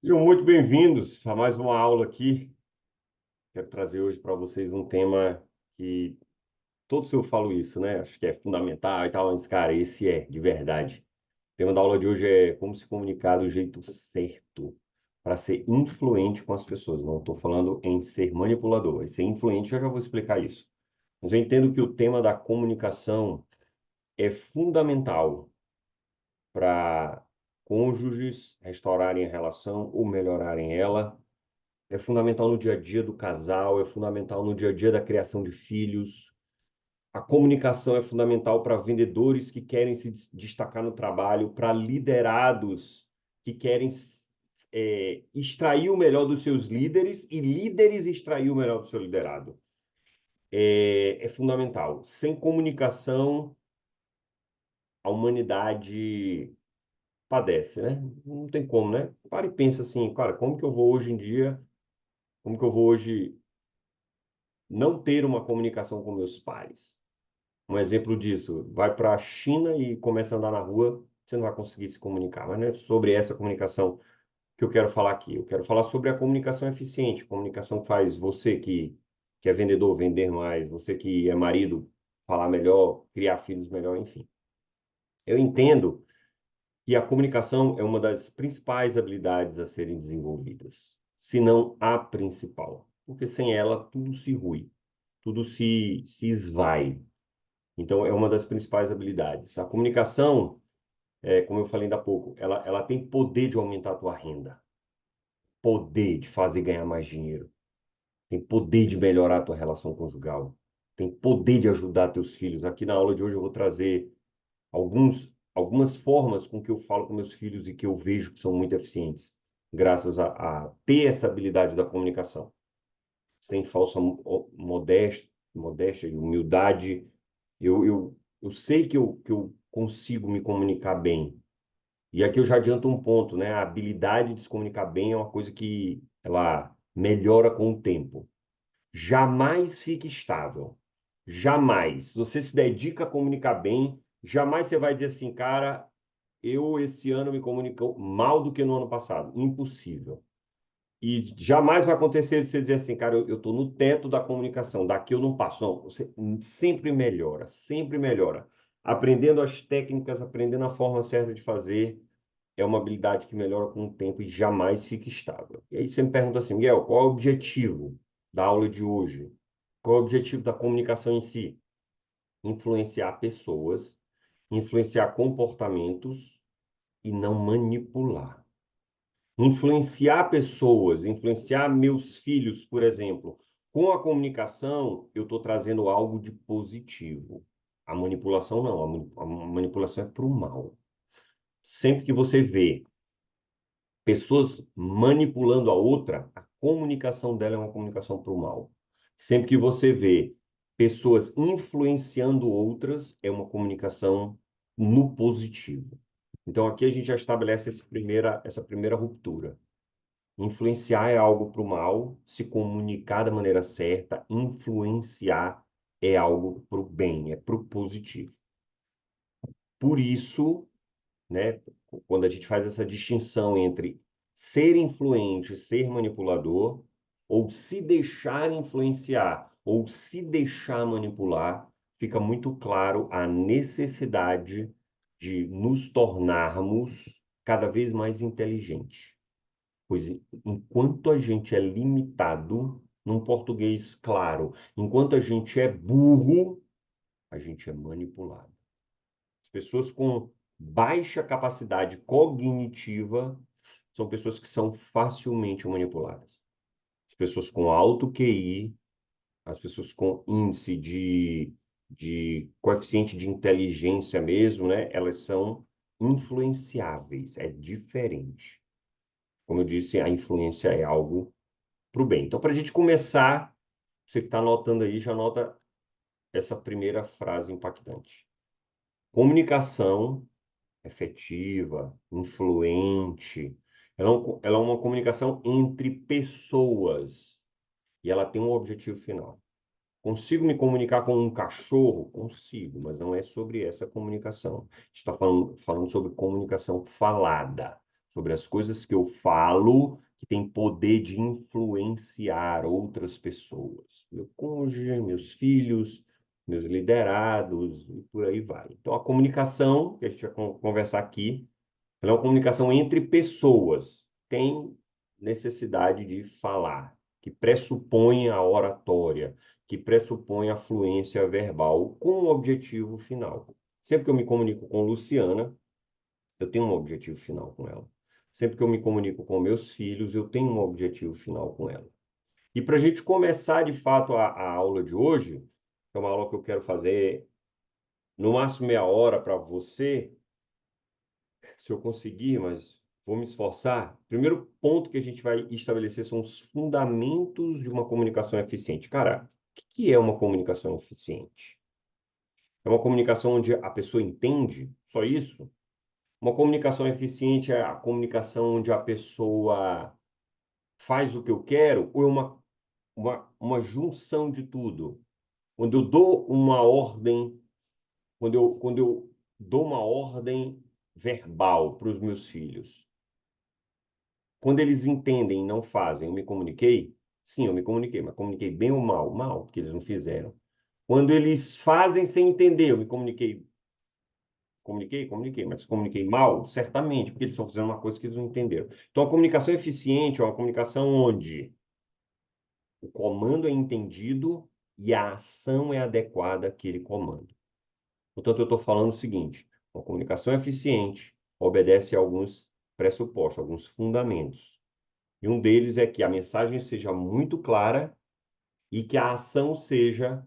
Sejam muito bem-vindos a mais uma aula aqui. Quero trazer hoje para vocês um tema que todos eu falo isso, né? Acho que é fundamental e tal, mas, cara, esse é de verdade. O tema da aula de hoje é como se comunicar do jeito certo para ser influente com as pessoas. Não estou falando em ser manipulador, em ser influente, eu já vou explicar isso. Mas eu entendo que o tema da comunicação é fundamental para cônjuges restaurarem a relação ou melhorarem ela. É fundamental no dia a dia do casal, é fundamental no dia a dia da criação de filhos. A comunicação é fundamental para vendedores que querem se destacar no trabalho, para liderados que querem extrair o melhor dos seus líderes e líderes extrair o melhor do seu liderado. É fundamental. Sem comunicação, a humanidade padece, né? Não tem como, né? Para e pensa assim, cara, como que eu vou hoje em dia, como que eu vou hoje não ter uma comunicação com meus pares? Um exemplo disso, vai para a China e começa a andar na rua, você não vai conseguir se comunicar. Mas não é sobre essa comunicação que eu quero falar aqui. Eu quero falar sobre a comunicação eficiente, comunicação que faz você que é vendedor vender mais, você que é marido falar melhor, criar filhos melhor, enfim. Eu entendo que a comunicação é uma das principais habilidades a serem desenvolvidas, se não a principal, porque sem ela tudo se rui, tudo se esvai. Então, é uma das principais habilidades. A comunicação, como eu falei ainda há pouco, ela tem poder de aumentar a tua renda, poder de fazer ganhar mais dinheiro, tem poder de melhorar a tua relação conjugal, tem poder de ajudar teus filhos. Aqui na aula de hoje eu vou trazer algumas formas com que eu falo com meus filhos e que eu vejo que são muito eficientes, graças a ter essa habilidade da comunicação, sem falsa modéstia e humildade. Eu sei que eu consigo me comunicar bem. E aqui eu já adianto um ponto, né? A habilidade de se comunicar bem é uma coisa que ela melhora com o tempo. Jamais fique estável. Jamais. Se você se dedica a comunicar bem, jamais você vai dizer assim, cara, eu esse ano me comunico mal do que no ano passado. Impossível. E jamais vai acontecer de você dizer assim, cara, eu estou no teto da comunicação, daqui eu não passo. Não, você sempre melhora, sempre melhora. Aprendendo as técnicas, aprendendo a forma certa de fazer, é uma habilidade que melhora com o tempo e jamais fica estável. E aí você me pergunta assim, Miguel, qual é o objetivo da aula de hoje? Qual é o objetivo da comunicação em si? Influenciar pessoas, influenciar comportamentos e não manipular. Influenciar pessoas, influenciar meus filhos, por exemplo. Com a comunicação, eu estou trazendo algo de positivo. A manipulação não, a manipulação é para o mal. Sempre que você vê pessoas manipulando a outra, a comunicação dela é uma comunicação para o mal. Sempre que você vê pessoas influenciando outras, é uma comunicação no positivo. Então aqui a gente já estabelece essa primeira ruptura. Influenciar é algo para o mal, se comunicar da maneira certa, influenciar é algo para o bem, é para o positivo. Por isso, né, quando a gente faz essa distinção entre ser influente, ser manipulador, ou se deixar influenciar, ou se deixar manipular, fica muito claro a necessidade de nos tornarmos cada vez mais inteligentes. Pois enquanto a gente é limitado, num português claro, enquanto a gente é burro, a gente é manipulado. As pessoas com baixa capacidade cognitiva são pessoas que são facilmente manipuladas. As pessoas com alto QI, as pessoas com índice de coeficiente de inteligência mesmo, né? Elas são influenciáveis, é diferente. Como eu disse, a influência é algo para o bem. Então, para a gente começar, você que está anotando aí, já anota essa primeira frase impactante. Comunicação efetiva, influente. Ela é uma comunicação entre pessoas e ela tem um objetivo final. Consigo me comunicar com um cachorro? Consigo, mas não é sobre essa comunicação. A gente está falando sobre comunicação falada, sobre as coisas que eu falo que têm poder de influenciar outras pessoas. Meu cônjuge, meus filhos, meus liderados e por aí vai. Então, a comunicação, que a gente vai conversar aqui, ela é uma comunicação entre pessoas. Tem necessidade de falar, que pressupõe a oratória, que pressupõe a fluência verbal, com o objetivo final. Sempre que eu me comunico com Luciana, eu tenho um objetivo final com ela. Sempre que eu me comunico com meus filhos, eu tenho um objetivo final com ela. E para a gente começar, de fato, a aula de hoje, que é uma aula que eu quero fazer no máximo meia hora para você, se eu conseguir, mas vou me esforçar. O primeiro ponto que a gente vai estabelecer são os fundamentos de uma comunicação eficiente. Cara, o que é uma comunicação eficiente? É uma comunicação onde a pessoa entende, só isso? Uma comunicação eficiente é a comunicação onde a pessoa faz o que eu quero, ou é uma junção de tudo? Quando eu dou uma ordem, quando eu dou uma ordem verbal para os meus filhos, quando eles entendem e não fazem, eu me comuniquei? Sim, eu me comuniquei, mas comuniquei bem ou mal? Mal, porque eles não fizeram. Quando eles fazem sem entender, eu me comuniquei. Comuniquei, mas comuniquei mal? Certamente, porque eles estão fazendo uma coisa que eles não entenderam. Então, a comunicação eficiente é uma comunicação onde o comando é entendido e a ação é adequada àquele comando. Portanto, eu estou falando o seguinte: uma comunicação eficiente obedece a alguns pressupostos, alguns fundamentos. E um deles é que a mensagem seja muito clara e que a ação seja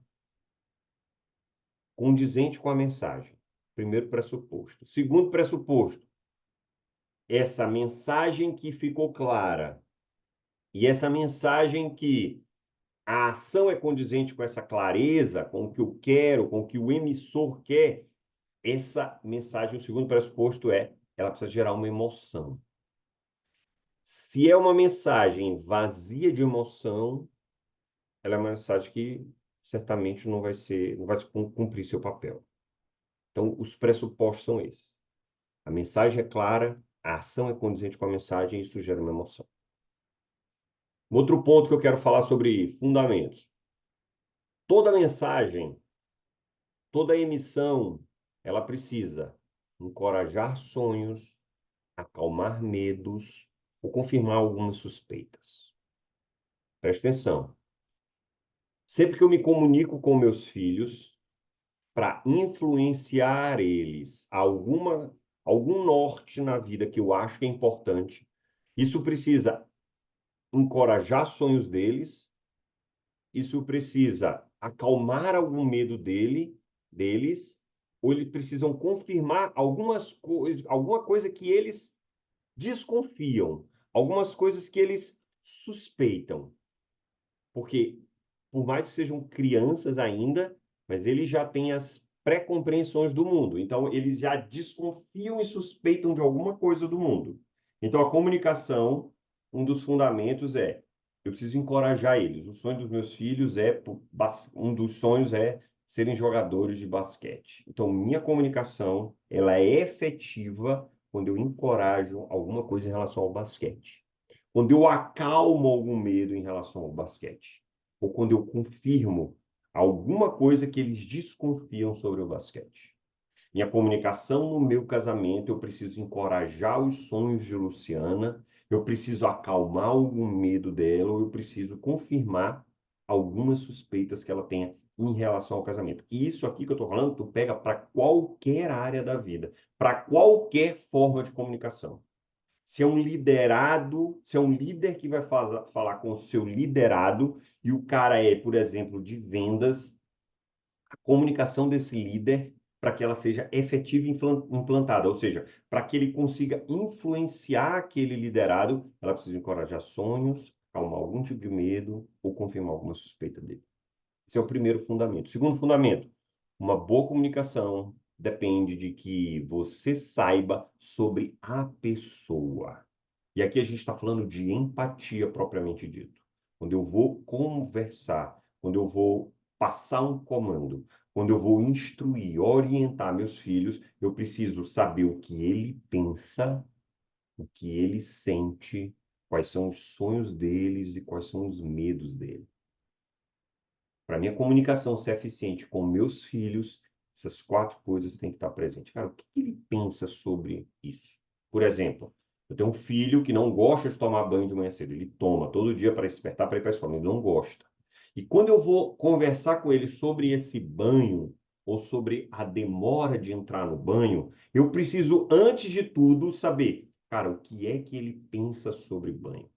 condizente com a mensagem. Primeiro pressuposto. Segundo pressuposto, essa mensagem que ficou clara e essa mensagem que a ação é condizente com essa clareza, com o que eu quero, com o que o emissor quer, essa mensagem, o segundo pressuposto é, ela precisa gerar uma emoção. Se é uma mensagem vazia de emoção, ela é uma mensagem que certamente não vai cumprir seu papel. Então, os pressupostos são esses. A mensagem é clara, a ação é condizente com a mensagem e isso gera uma emoção. Outro ponto que eu quero falar sobre fundamentos. Toda mensagem, toda emissão, ela precisa encorajar sonhos, acalmar medos ou confirmar algumas suspeitas. Presta atenção. Sempre que eu me comunico com meus filhos, para influenciar eles a algum norte na vida que eu acho que é importante, isso precisa encorajar sonhos deles, isso precisa acalmar algum medo deles, ou eles precisam confirmar alguma coisa que eles desconfiam, algumas coisas que eles suspeitam. Porque, por mais que sejam crianças ainda, mas eles já têm as pré-compreensões do mundo. Então, eles já desconfiam e suspeitam de alguma coisa do mundo. Então, a comunicação, um dos fundamentos é, eu preciso encorajar eles. O sonho dos meus filhos um dos sonhos é serem jogadores de basquete. Então, minha comunicação, ela é efetiva quando eu encorajo alguma coisa em relação ao basquete. Quando eu acalmo algum medo em relação ao basquete, ou quando eu confirmo alguma coisa que eles desconfiam sobre o basquete. Minha comunicação no meu casamento, eu preciso encorajar os sonhos de Luciana, eu preciso acalmar algum medo dela, ou eu preciso confirmar algumas suspeitas que ela tenha em relação ao casamento. E isso aqui que eu estou falando, tu pega para qualquer área da vida, para qualquer forma de comunicação. Se é um liderado, se é um líder que vai falar com o seu liderado e o cara é, por exemplo, de vendas, a comunicação desse líder para que ela seja efetiva e implantada, ou seja, para que ele consiga influenciar aquele liderado, ela precisa encorajar sonhos, acalmar algum tipo de medo ou confirmar alguma suspeita dele. Esse é o primeiro fundamento. Segundo fundamento, uma boa comunicação depende de que você saiba sobre a pessoa. E aqui a gente está falando de empatia propriamente dito. Quando eu vou conversar, quando eu vou passar um comando, quando eu vou instruir, orientar meus filhos, eu preciso saber o que ele pensa o que ele sente, quais são os sonhos deles e quais são os medos dele. Para minha comunicação ser eficiente com meus filhos, essas quatro coisas têm que estar presentes. Cara, o que ele pensa sobre isso? Por exemplo, eu tenho um filho que não gosta de tomar banho de manhã cedo. Ele toma todo dia para despertar para ir para a escola. Ele não gosta. E quando eu vou conversar com ele sobre esse banho, ou sobre a demora de entrar no banho, eu preciso, antes de tudo, saber, cara, o que é que ele pensa sobre banho?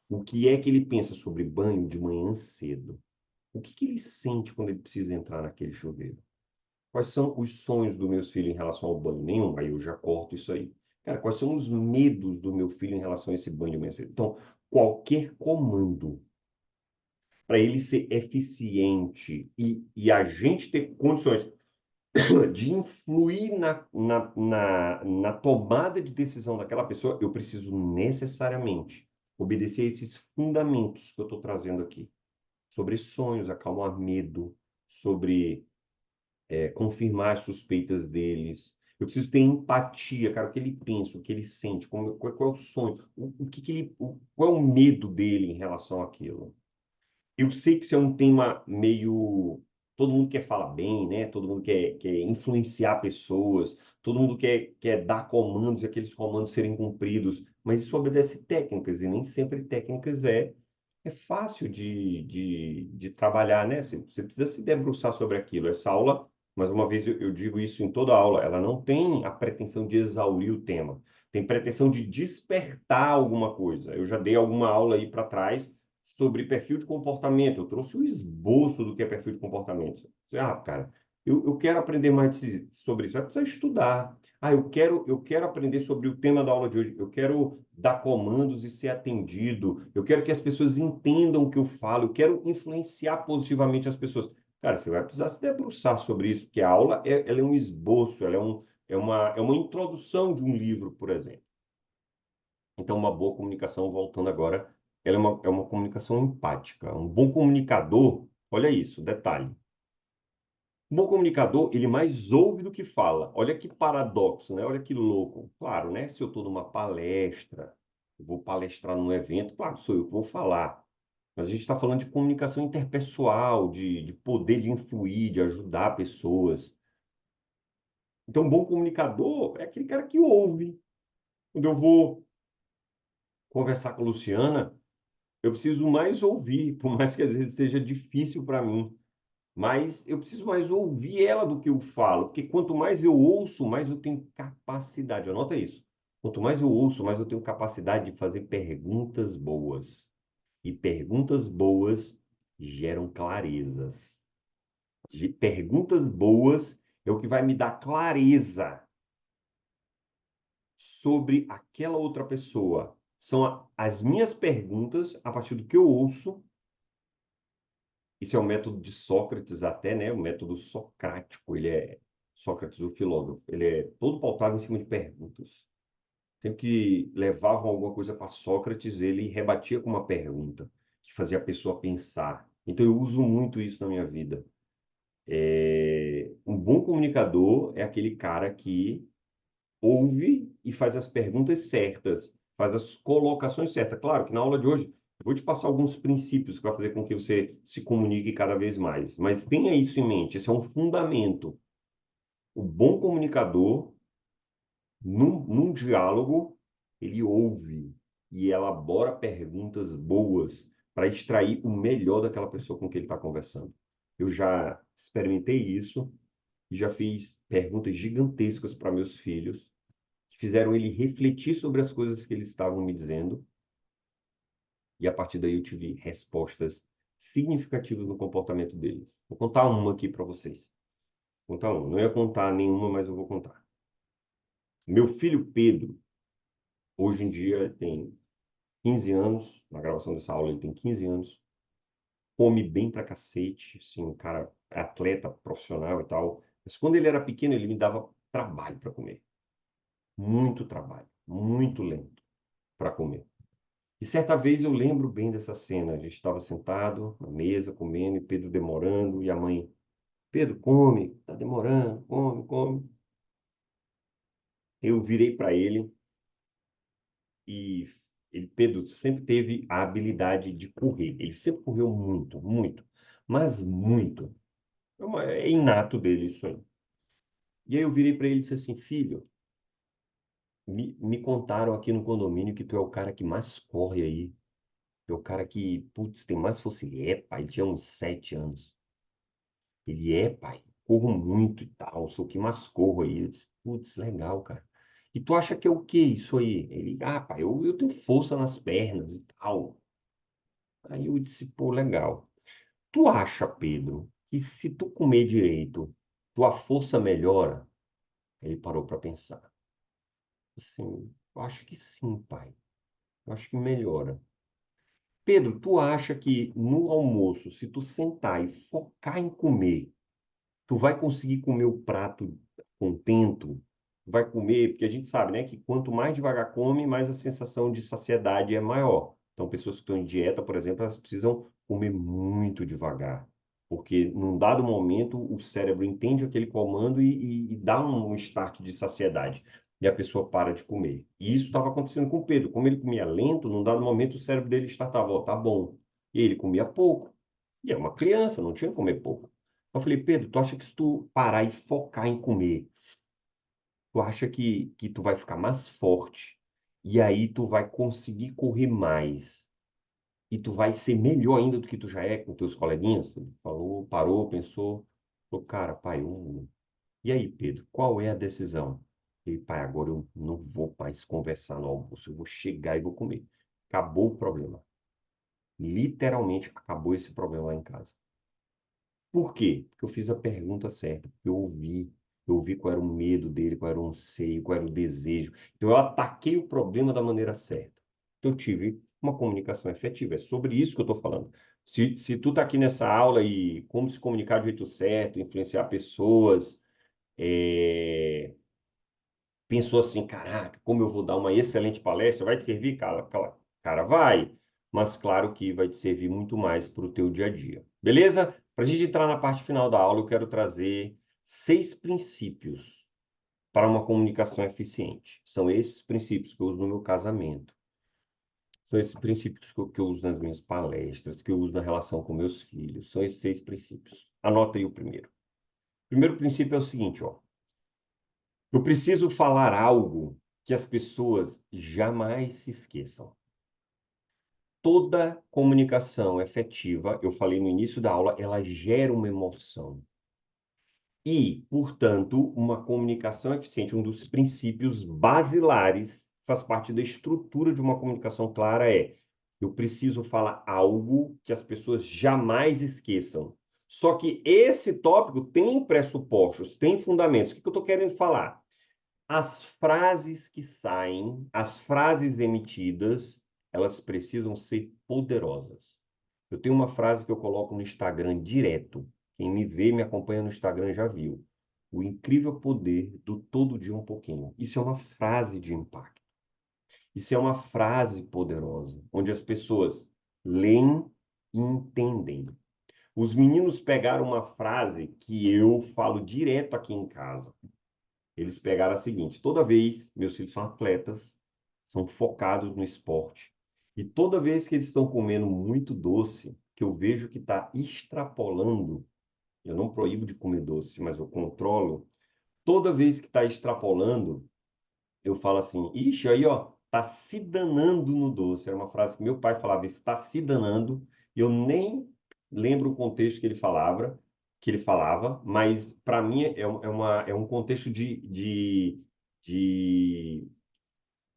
O que é que ele pensa sobre banho de manhã cedo? O que que ele sente quando ele precisa entrar naquele chuveiro? Quais são os sonhos do meu filho em relação ao banho? Nenhum, aí eu já corto isso aí. Cara, quais são os medos do meu filho em relação a esse banho de manhã cedo? Então, qualquer comando para ele ser eficiente e a gente ter condições de influir na tomada de decisão daquela pessoa, eu preciso necessariamente obedecer a esses fundamentos que eu estou trazendo aqui. Sobre sonhos, acalmar medo, sobre confirmar as suspeitas deles. Eu preciso ter empatia, cara, o que ele pensa, o que ele sente, qual é o sonho, qual é o medo dele em relação àquilo. Eu sei que isso é um tema meio. Todo mundo quer falar bem, né? Todo mundo quer influenciar pessoas, todo mundo quer dar comandos e aqueles comandos serem cumpridos, mas isso obedece técnicas, e nem sempre técnicas é fácil de trabalhar, né? Você precisa se debruçar sobre aquilo. Essa aula, mais uma vez eu digo isso em toda aula, ela não tem a pretensão de exaurir o tema, tem pretensão de despertar alguma coisa. Eu já dei alguma aula aí para trás sobre perfil de comportamento. Eu trouxe o esboço do que é perfil de comportamento. Ah, cara, eu quero aprender mais sobre isso. Vai precisar estudar. Ah, eu quero aprender sobre o tema da aula de hoje. Eu quero dar comandos e ser atendido. Eu quero que as pessoas entendam o que eu falo. Eu quero influenciar positivamente as pessoas. Cara, você vai precisar se debruçar sobre isso, porque a aula ela é um esboço, ela é uma introdução de um livro, por exemplo. Então, uma boa comunicação, voltando agora, ela é uma comunicação empática. Um bom comunicador, olha isso, detalhe. Um bom comunicador, ele mais ouve do que fala. Olha que paradoxo, né? Olha que louco. Claro, né? Se eu estou numa palestra, eu vou palestrar num evento, claro, sou eu que vou falar. Mas a gente está falando de comunicação interpessoal, de poder de influir, de ajudar pessoas. Então, um bom comunicador é aquele cara que ouve. Quando eu vou conversar com a Luciana, eu preciso mais ouvir, por mais que às vezes seja difícil para mim. Mas eu preciso mais ouvir ela do que eu falo, porque quanto mais eu ouço, mais eu tenho capacidade. Anota isso. Quanto mais eu ouço, mais eu tenho capacidade de fazer perguntas boas. E perguntas boas geram clarezas. Perguntas boas é o que vai me dar clareza sobre aquela outra pessoa. São as minhas perguntas, a partir do que eu ouço. Isso é o método de Sócrates até, né? O método socrático. Sócrates, o filósofo. Ele é todo pautado em cima de perguntas. Sempre que levavam alguma coisa para Sócrates, ele rebatia com uma pergunta que fazia a pessoa pensar. Então eu uso muito isso na minha vida. Um bom comunicador é aquele cara que ouve e faz as perguntas certas, faz as colocações certas. Claro que na aula de hoje eu vou te passar alguns princípios para fazer com que você se comunique cada vez mais, mas tenha isso em mente, esse é um fundamento. O bom comunicador, num diálogo, ele ouve e elabora perguntas boas para extrair o melhor daquela pessoa com quem ele está conversando. Eu já experimentei isso e já fiz perguntas gigantescas para meus filhos que fizeram ele refletir sobre as coisas que eles estavam me dizendo, e a partir daí eu tive respostas significativas no comportamento deles. Vou contar uma aqui para vocês. Vou contar uma. Não ia contar nenhuma, mas eu vou contar. Meu filho Pedro, hoje em dia, tem 15 anos. Na gravação dessa aula, ele tem 15 anos. Come bem pra cacete. Assim, um cara é atleta profissional e tal. Mas quando ele era pequeno, ele me dava trabalho para comer. Muito trabalho. Muito lento para comer. E certa vez eu lembro bem dessa cena. A gente estava sentado na mesa, comendo, e Pedro demorando, e a mãe, Pedro, come, tá demorando, come, come. Eu virei para ele Pedro sempre teve a habilidade de correr. Ele sempre correu muito, muito, mas muito. É inato dele isso aí. E aí eu virei para ele e disse assim, filho, me contaram aqui no condomínio que tu é o cara que mais corre aí. Tu é o cara que, putz, tem mais força. Ele é, pai, ele tinha uns 7 anos. Ele é, pai, corro muito e tal, sou o que mais corro aí. Eu disse, putz, legal, cara. E tu acha que é o que isso aí? Ele, pai, eu tenho força nas pernas e tal. Aí eu disse, pô, legal. Tu acha, Pedro, que se tu comer direito, tua força melhora? Ele parou para pensar. Assim, eu acho que sim, pai. Eu acho que melhora. Pedro, tu acha que no almoço, se tu sentar e focar em comer, tu vai conseguir comer o prato contento? Vai comer, porque a gente sabe, né, que quanto mais devagar come, mais a sensação de saciedade é maior. Então, pessoas que estão em dieta, por exemplo, elas precisam comer muito devagar, porque num dado momento o cérebro entende aquele comando e dá um start de saciedade. E a pessoa para de comer. E isso estava acontecendo com o Pedro. Como ele comia lento, num dado momento o cérebro dele startava, ó, tá bom. E ele comia pouco. E é uma criança, não tinha que comer pouco. Eu falei, Pedro, tu acha que se tu parar e focar em comer, tu acha que tu vai ficar mais forte? E aí tu vai conseguir correr mais? E tu vai ser melhor ainda do que tu já é com teus coleguinhas? Ele falou, parou, pensou. Falou, cara, pai, e aí, Pedro, qual é a decisão? E, pai, agora eu não vou mais conversar no almoço, eu vou chegar e vou comer. Acabou o problema. Literalmente acabou esse problema lá em casa. Por quê? Porque eu fiz a pergunta certa, porque eu ouvi qual era o medo dele, qual era o anseio, qual era o desejo. Então eu ataquei o problema da maneira certa. Então, eu tive uma comunicação efetiva. É sobre isso que eu estou falando. Se tu está aqui nessa aula e como se comunicar do jeito certo, influenciar pessoas, pensou assim, caraca, como eu vou dar uma excelente palestra, vai te servir, cara, vai. Mas claro que vai te servir muito mais para o teu dia a dia. Beleza? Para a gente entrar na parte final da aula, eu quero trazer 6 princípios para uma comunicação eficiente. São esses princípios que eu uso no meu casamento. São esses princípios que eu uso nas minhas palestras, que eu uso na relação com meus filhos. São esses 6 princípios. Anota aí o primeiro. O primeiro princípio é o seguinte, ó. Eu preciso falar algo que as pessoas jamais se esqueçam. Toda comunicação efetiva, eu falei no início da aula, ela gera uma emoção. E, portanto, uma comunicação eficiente, um dos princípios basilares, faz parte da estrutura de uma comunicação clara, eu preciso falar algo que as pessoas jamais esqueçam. Só que esse tópico tem pressupostos, tem fundamentos. O que eu estou querendo falar? As frases que saem, as frases emitidas, elas precisam ser poderosas. Eu tenho uma frase que eu coloco no Instagram direto. Quem me vê, me acompanha no Instagram já viu. O incrível poder do todo dia um pouquinho. Isso é uma frase de impacto. Isso é uma frase poderosa, onde as pessoas leem e entendem. Os meninos pegaram uma frase que eu falo direto aqui em casa. Eles pegaram a seguinte: toda vez, meus filhos são atletas, são focados no esporte, e toda vez que eles estão comendo muito doce, que eu vejo que está extrapolando, eu não proíbo de comer doce, mas eu controlo, toda vez que está extrapolando, eu falo assim, ixi, aí ó, tá se danando no doce. Era uma frase que meu pai falava, está se danando. Eu nem lembro o contexto que ele falava, mas para mim é um contexto de, de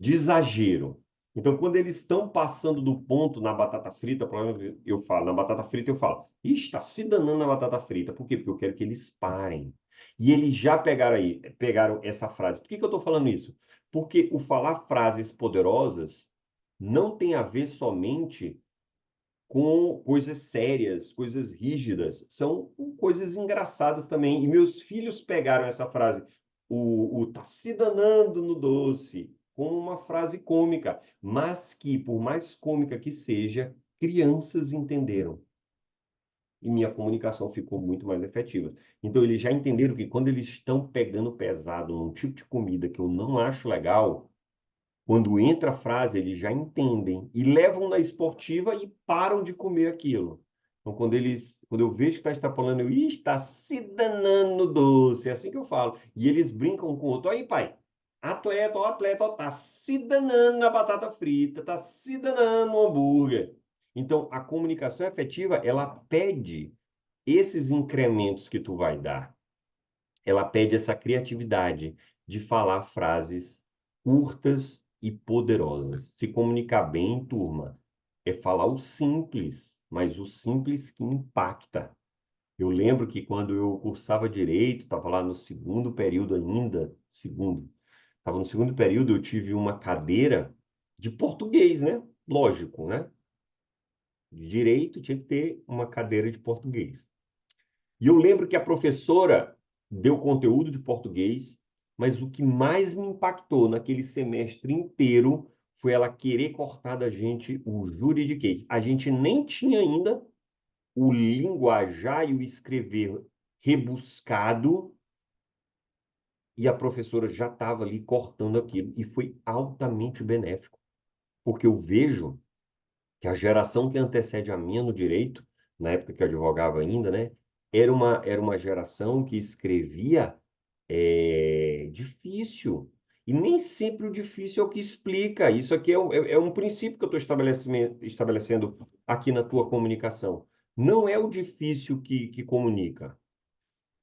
exagero. Então, quando eles estão passando do ponto na batata frita, provavelmente eu falo, na batata frita eu falo, ixi, está se danando na batata frita. Por quê? Porque eu quero que eles parem. E eles já pegaram essa frase. Por que que eu estou falando isso? Porque o falar frases poderosas não tem a ver somente com coisas sérias, coisas rígidas. São coisas engraçadas também. E meus filhos pegaram essa frase, o tá se danando no doce, como uma frase cômica, mas que, por mais cômica que seja, crianças entenderam. E minha comunicação ficou muito mais efetiva. Então, eles já entenderam que quando eles estão pegando pesado num tipo de comida que eu não acho legal, Quando entra a frase, eles já entendem e levam na esportiva e param de comer aquilo. Então, quando eu vejo que está extrapolando, eu, ih, está se danando no doce, é assim que eu falo. E eles brincam com o outro, aí, pai, atleta, ó, tá se danando na batata frita, tá se danando no hambúrguer. Então, a comunicação efetiva, ela pede esses incrementos que tu vai dar. Ela pede essa criatividade de falar frases curtas e poderosas. Se comunicar bem, turma, é falar o simples, mas o simples que impacta. Eu lembro que quando eu cursava direito, estava lá no segundo período ainda, estava no segundo período, eu tive uma cadeira de português, né? Lógico, né? De direito tinha que ter uma cadeira de português. E eu lembro que a professora deu conteúdo de português, mas o que mais me impactou naquele semestre inteiro foi ela querer cortar da gente o juridiquês. A gente nem tinha ainda o linguajar e o escrever rebuscado, e a professora já estava ali cortando aquilo. E foi altamente benéfico, porque eu vejo que a geração que antecede a minha no direito, na época que eu advogava ainda, né, era uma geração que escrevia difícil. E nem sempre o difícil é o que explica. Isso aqui é um princípio que eu estou estabelecendo aqui na tua comunicação. Não é o difícil que comunica.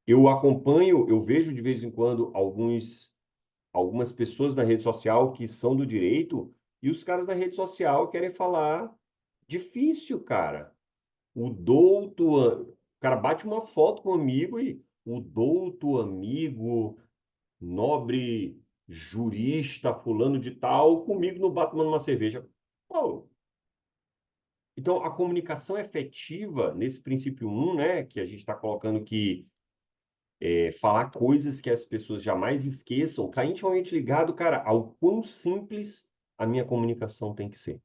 Eu acompanho, eu vejo de vez em quando algumas pessoas na rede social que são do direito, e os caras da rede social querem falar difícil, cara. O cara bate uma foto com um amigo e o douto amigo, nobre jurista, fulano de tal, comigo no bar tomando uma cerveja. Pô, então, a comunicação efetiva, nesse princípio um, né, que a gente está colocando que falar coisas que as pessoas jamais esqueçam, está intimamente ligado, cara, ao quão simples a minha comunicação tem que ser.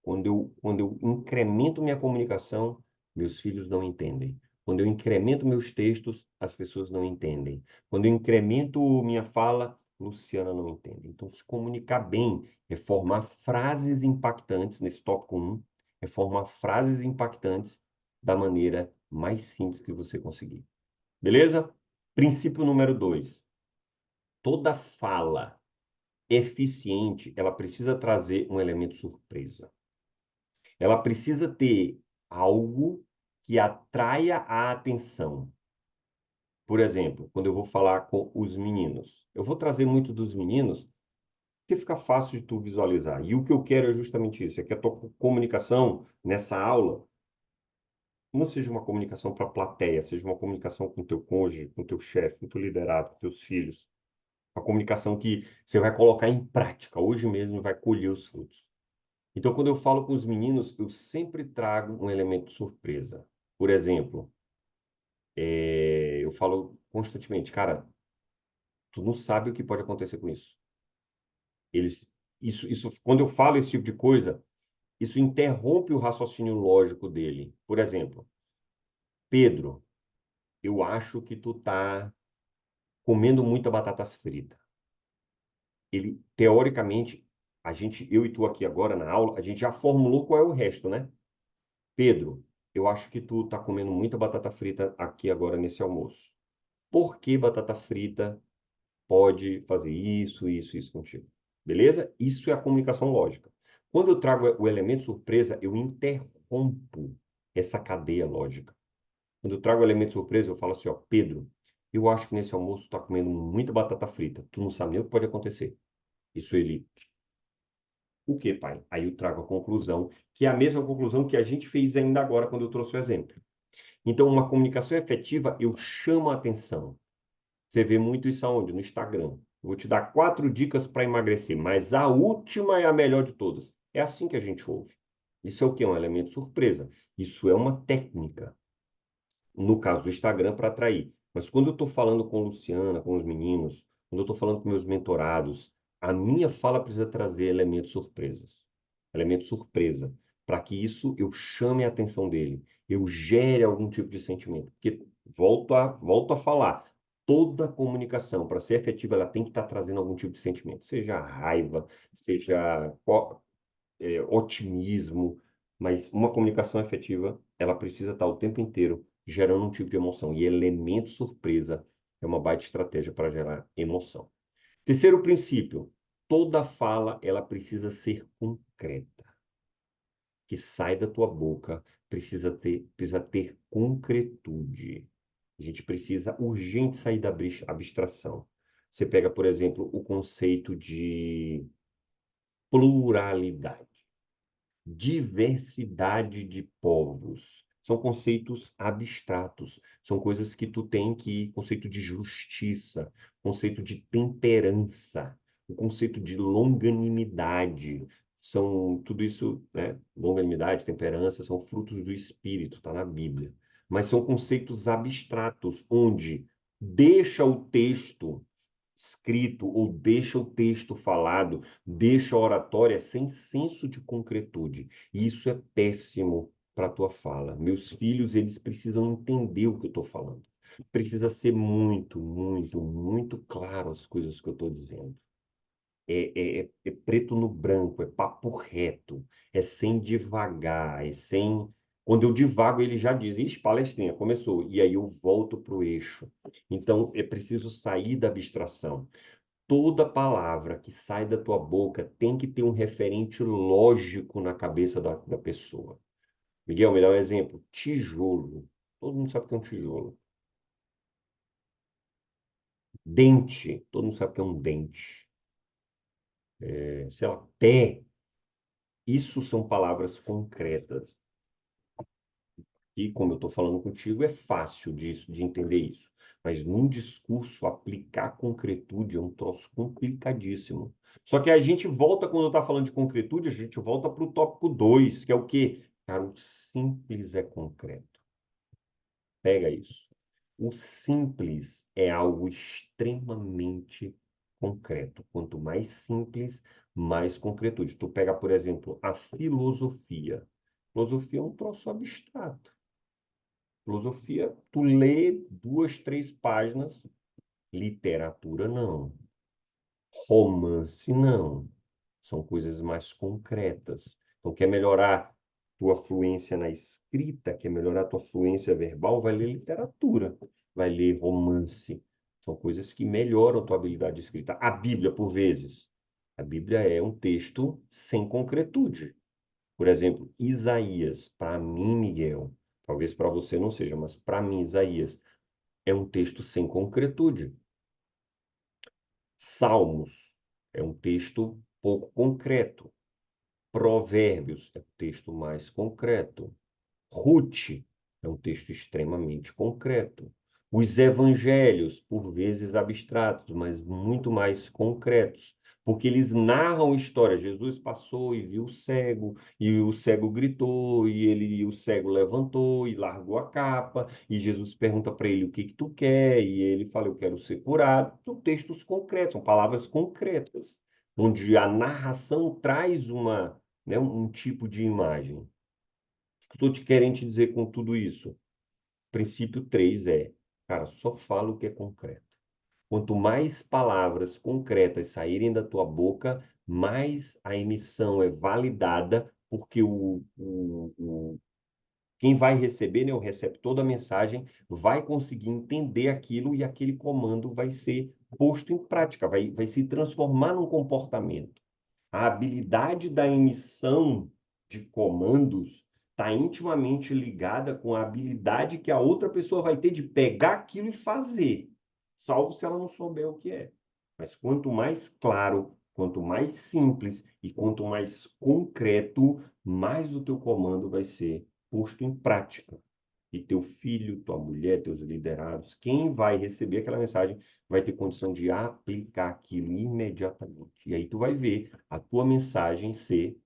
Quando eu incremento minha comunicação, meus filhos não entendem. Quando eu incremento meus textos, as pessoas não entendem. Quando eu incremento minha fala, Luciana não entende. Então, se comunicar bem é formar frases impactantes, nesse tópico 1, é formar frases impactantes da maneira mais simples que você conseguir. Beleza? Princípio número 2. Toda fala eficiente, ela precisa trazer um elemento surpresa. Ela precisa ter algo que atraia a atenção. Por exemplo, quando eu vou falar com os meninos, eu vou trazer muito dos meninos, porque fica fácil de tu visualizar. E o que eu quero é justamente isso, é que a tua comunicação nessa aula não seja uma comunicação para a plateia, seja uma comunicação com o teu cônjuge, com o teu chefe, com o teu liderado, com teus filhos. Uma comunicação que você vai colocar em prática, hoje mesmo vai colher os frutos. Então, quando eu falo com os meninos, eu sempre trago um elemento surpresa. Por exemplo, eu falo constantemente, cara, tu não sabe o que pode acontecer com isso. Eles, quando eu falo esse tipo de coisa, isso interrompe o raciocínio lógico dele. Por exemplo, Pedro, eu acho que tu tá comendo muita batata frita. Ele, teoricamente, eu e tu aqui agora na aula, a gente já formulou qual é o resto, né? Pedro, eu acho que tu tá comendo muita batata frita aqui agora nesse almoço. Por que batata frita pode fazer isso contigo? Beleza? Isso é a comunicação lógica. Quando eu trago o elemento surpresa, eu interrompo essa cadeia lógica. Quando eu trago o elemento surpresa, eu falo assim, ó, Pedro, eu acho que nesse almoço tu tá comendo muita batata frita. Tu não sabe nem o que pode acontecer. Isso ele, o quê, pai? Aí eu trago a conclusão, que é a mesma conclusão que a gente fez ainda agora quando eu trouxe o exemplo. Então, uma comunicação efetiva, eu chamo a atenção. Você vê muito isso aonde? No Instagram. Vou te dar 4 dicas para emagrecer, mas a última é a melhor de todas. É assim que a gente ouve. Isso é o quê? Um elemento surpresa. Isso é uma técnica, no caso do Instagram, para atrair. Mas quando eu estou falando com Luciana, com os meninos, quando eu estou falando com meus mentorados, a minha fala precisa trazer elementos surpresas. Elemento surpresa. Para que isso eu chame a atenção dele. Eu gere algum tipo de sentimento. Porque, volto a falar, Toda comunicação, para ser efetiva, ela tem que estar trazendo algum tipo de sentimento, seja raiva, seja otimismo, mas uma comunicação efetiva, ela precisa estar o tempo inteiro gerando um tipo de emoção. E elemento surpresa é uma baita estratégia para gerar emoção. Terceiro princípio, toda fala ela precisa ser concreta. Que sai da tua boca precisa ter concretude. A gente precisa urgente sair da abstração. Você pega, por exemplo, o conceito de pluralidade, diversidade de povos. São conceitos abstratos, são coisas que tu tem que, conceito de justiça, conceito de temperança, o conceito de longanimidade, são tudo isso, né? Longanimidade, temperança, são frutos do espírito, está na Bíblia. Mas são conceitos abstratos, onde deixa o texto escrito ou deixa o texto falado, deixa a oratória sem senso de concretude. E isso é péssimo para a tua fala. Meus filhos, eles precisam entender o que eu estou falando. Precisa ser muito, muito, muito claro as coisas que eu estou dizendo. É preto no branco, é papo reto, é sem devagar, é sem. Quando eu divago, ele já diz, ixi, palestrinha, começou. E aí eu volto para o eixo. Então, é preciso sair da abstração. Toda palavra que sai da tua boca tem que ter um referente lógico na cabeça da pessoa. Miguel, me dá um exemplo. Tijolo. Todo mundo sabe o que é um tijolo. Dente. Todo mundo sabe o que é um dente. Sei lá, pé. Isso são palavras concretas. E, como eu estou falando contigo, é fácil de entender isso. Mas num discurso, aplicar concretude é um troço complicadíssimo. Só que a gente volta, quando eu estou falando de concretude, a gente volta para o tópico 2, que é o quê? Cara, o simples é concreto. Pega isso. O simples é algo extremamente concreto. Quanto mais simples, mais concretude. Tu pega, por exemplo, a filosofia. Filosofia é um troço abstrato. Filosofia, tu lê 2, 3 páginas, literatura não, romance não, são coisas mais concretas. Então, quer melhorar tua fluência na escrita, quer melhorar tua fluência verbal, vai ler literatura, vai ler romance. São coisas que melhoram tua habilidade de escrita. A Bíblia, por vezes, a Bíblia é um texto sem concretude. Por exemplo, Isaías, para mim, Miguel, talvez para você não seja, mas para mim, Isaías, é um texto sem concretude. Salmos é um texto pouco concreto. Provérbios é um texto mais concreto. Ruth é um texto extremamente concreto. Os evangelhos, por vezes abstratos, mas muito mais concretos, porque eles narram histórias. Jesus passou e viu o cego gritou, e o cego levantou e largou a capa, e Jesus pergunta para ele o que que tu quer, e ele fala, eu quero ser curado. São textos concretos, são palavras concretas, onde a narração traz um tipo de imagem. O que estou te querendo te dizer com tudo isso? Princípio 3 é, cara, só fala o que é concreto. Quanto mais palavras concretas saírem da tua boca, mais a emissão é validada, porque quem vai receber, né, o receptor da mensagem, vai conseguir entender aquilo e aquele comando vai ser posto em prática, vai se transformar num comportamento. A habilidade da emissão de comandos está intimamente ligada com a habilidade que a outra pessoa vai ter de pegar aquilo e fazer, salvo se ela não souber o que é. Mas quanto mais claro, quanto mais simples e quanto mais concreto, mais o teu comando vai ser posto em prática. E teu filho, tua mulher, teus liderados, quem vai receber aquela mensagem vai ter condição de aplicar aquilo imediatamente. E aí tu vai ver a tua mensagem ser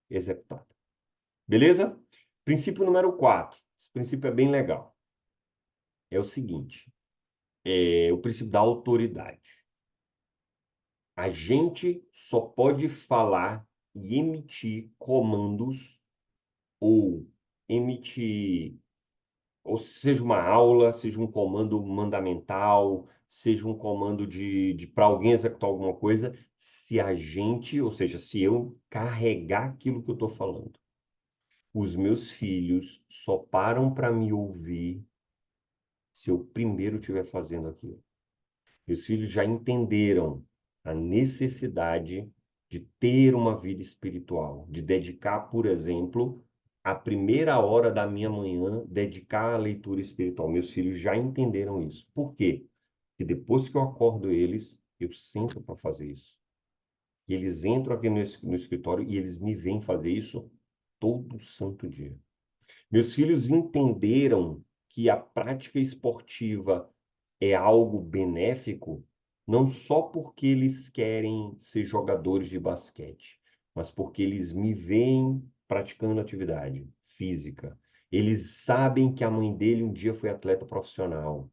executada. Beleza? Princípio número 4. Esse princípio é bem legal. É o seguinte, é o princípio da autoridade. A gente só pode falar e emitir comandos ou emitir ou seja uma aula, seja um comando mandamental, seja um comando de para alguém executar alguma coisa, se a gente, ou seja, se eu carregar aquilo que eu estou falando, os meus filhos só param para me ouvir se eu primeiro estiver fazendo aquilo. Meus filhos já entenderam a necessidade de ter uma vida espiritual, de dedicar, por exemplo, a primeira hora da minha manhã, dedicar à leitura espiritual. Meus filhos já entenderam isso. Por quê? Porque depois que eu acordo eles, eu sento para fazer isso. E eles entram aqui no escritório e eles me veem fazer isso todo santo dia. Meus filhos entenderam que a prática esportiva é algo benéfico, não só porque eles querem ser jogadores de basquete, mas porque eles me veem praticando atividade física. Eles sabem que a mãe dele um dia foi atleta profissional.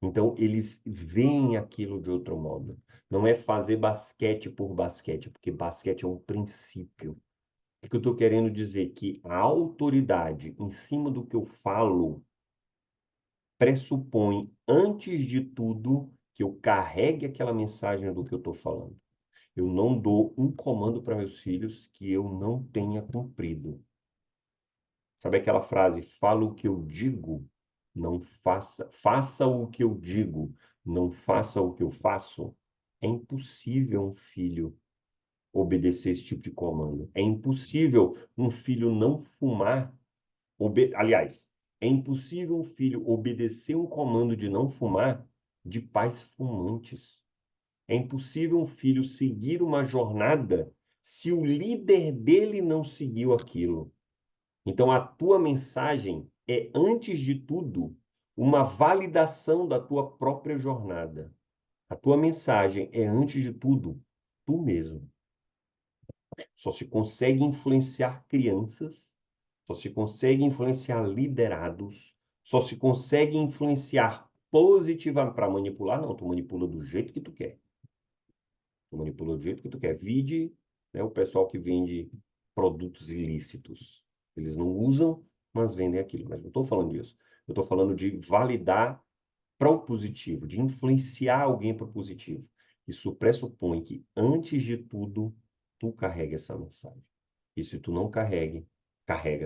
Então, eles veem aquilo de outro modo. Não é fazer basquete por basquete, porque basquete é um princípio. O que eu estou querendo dizer? Que a autoridade em cima do que eu falo pressupõe, antes de tudo, que eu carregue aquela mensagem do que eu estou falando. Eu não dou um comando para meus filhos que eu não tenha cumprido. Sabe aquela frase, fala o que eu digo, não faça, faça o que eu digo, não faça o que eu faço? É impossível um filho obedecer esse tipo de comando. É impossível um filho não fumar. Aliás, é impossível um filho obedecer um comando de não fumar de pais fumantes. É impossível um filho seguir uma jornada se o líder dele não seguiu aquilo. Então, a tua mensagem é, antes de tudo, uma validação da tua própria jornada. A tua mensagem é, antes de tudo, tu mesmo. Só se consegue influenciar crianças, só se consegue influenciar liderados, só se consegue influenciar positivamente para manipular, não, tu manipula do jeito que tu quer. Tu manipula do jeito que tu quer. Vide, né, o pessoal que vende produtos ilícitos. Eles não usam, mas vendem aquilo. Mas não estou falando disso. Eu estou falando de validar para o positivo, de influenciar alguém para o positivo. Isso pressupõe que, antes de tudo, tu carrega essa mensagem. E se tu não carrega,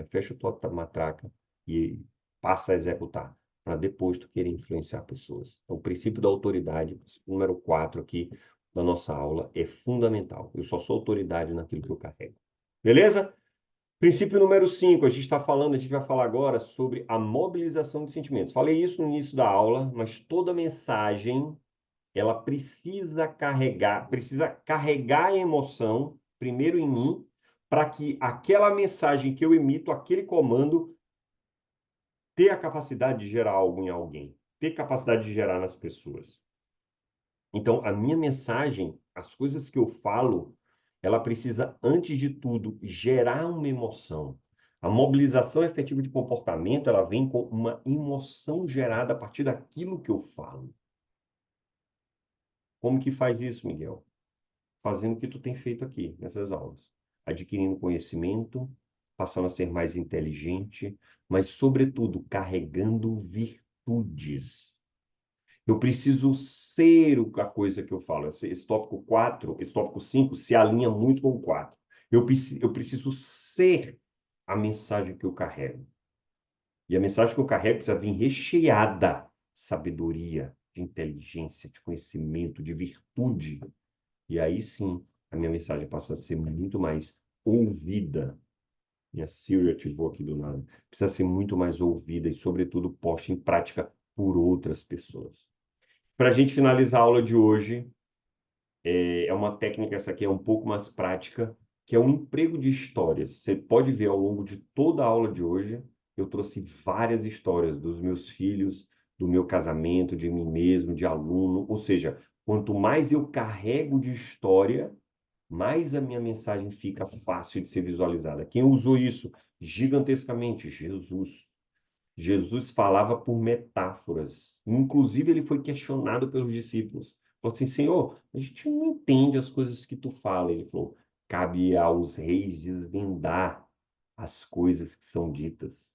fecha tua matraca e passa a executar, para depois tu querer influenciar pessoas. Então, o princípio da autoridade, o princípio número 4 aqui da nossa aula, é fundamental. Eu só sou autoridade naquilo que eu carrego. Beleza? Princípio número 5, a gente está falando, a gente vai falar agora sobre a mobilização de sentimentos. Falei isso no início da aula, mas toda mensagem, ela precisa carregar a emoção, primeiro em mim, para que aquela mensagem que eu emito, aquele comando, tenha a capacidade de gerar algo em alguém, ter capacidade de gerar nas pessoas. Então, a minha mensagem, as coisas que eu falo, ela precisa, antes de tudo, gerar uma emoção. A mobilização efetiva de comportamento, ela vem com uma emoção gerada a partir daquilo que eu falo. Como que faz isso, Miguel? Fazendo o que tu tem feito aqui, nessas aulas. Adquirindo conhecimento, passando a ser mais inteligente, mas, sobretudo, carregando virtudes. Eu preciso ser a coisa que eu falo. Esse tópico 4, esse tópico 5 se alinha muito com o 4. Eu preciso ser a mensagem que eu carrego. E a mensagem que eu carrego precisa vir recheada de sabedoria, de inteligência, de conhecimento, de virtude. E aí sim, a minha mensagem passa a ser muito mais ouvida. Minha Siri ativou aqui do nada. Precisa ser muito mais ouvida e, sobretudo, posta em prática por outras pessoas. Para a gente finalizar a aula de hoje, é uma técnica, essa aqui é um pouco mais prática, que é o emprego de histórias. Você pode ver ao longo de toda a aula de hoje, eu trouxe várias histórias dos meus filhos, do meu casamento, de mim mesmo, de aluno. Ou seja, quanto mais eu carrego de história, mais a minha mensagem fica fácil de ser visualizada. Quem usou isso gigantescamente? Jesus. Jesus falava por metáforas. Inclusive, ele foi questionado pelos discípulos. Falou assim, Senhor, a gente não entende as coisas que tu fala. Ele falou, cabe aos reis desvendar as coisas que são ditas.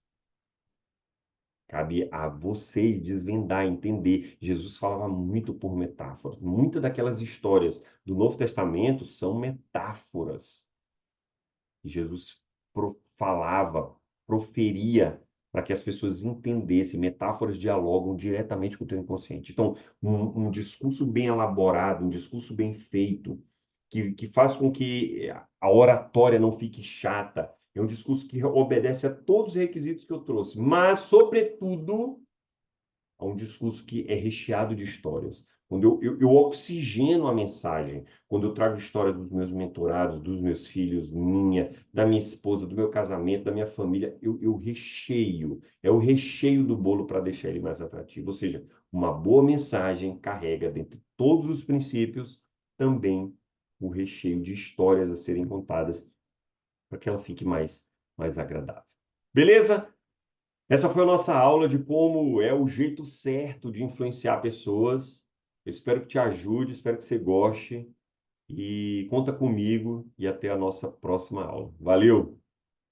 Cabe a você desvendar, entender. Jesus falava muito por metáforas. Muitas daquelas histórias do Novo Testamento são metáforas. E Jesus falava, proferia para que as pessoas entendessem. Metáforas dialogam diretamente com o teu inconsciente. Então, um discurso bem elaborado, um discurso bem feito, que faz com que a oratória não fique chata. É um discurso que obedece a todos os requisitos que eu trouxe, mas, sobretudo, a um discurso que é recheado de histórias. Quando eu oxigeno a mensagem, quando eu trago história dos meus mentorados, dos meus filhos, minha, da minha esposa, do meu casamento, da minha família, eu recheio. É o recheio do bolo para deixar ele mais atrativo. Ou seja, uma boa mensagem carrega, dentre todos os princípios, também o recheio de histórias a serem contadas para que ela fique mais agradável. Beleza? Essa foi a nossa aula de como é o jeito certo de influenciar pessoas. Eu espero que te ajude, espero que você goste e conta comigo e até a nossa próxima aula. Valeu!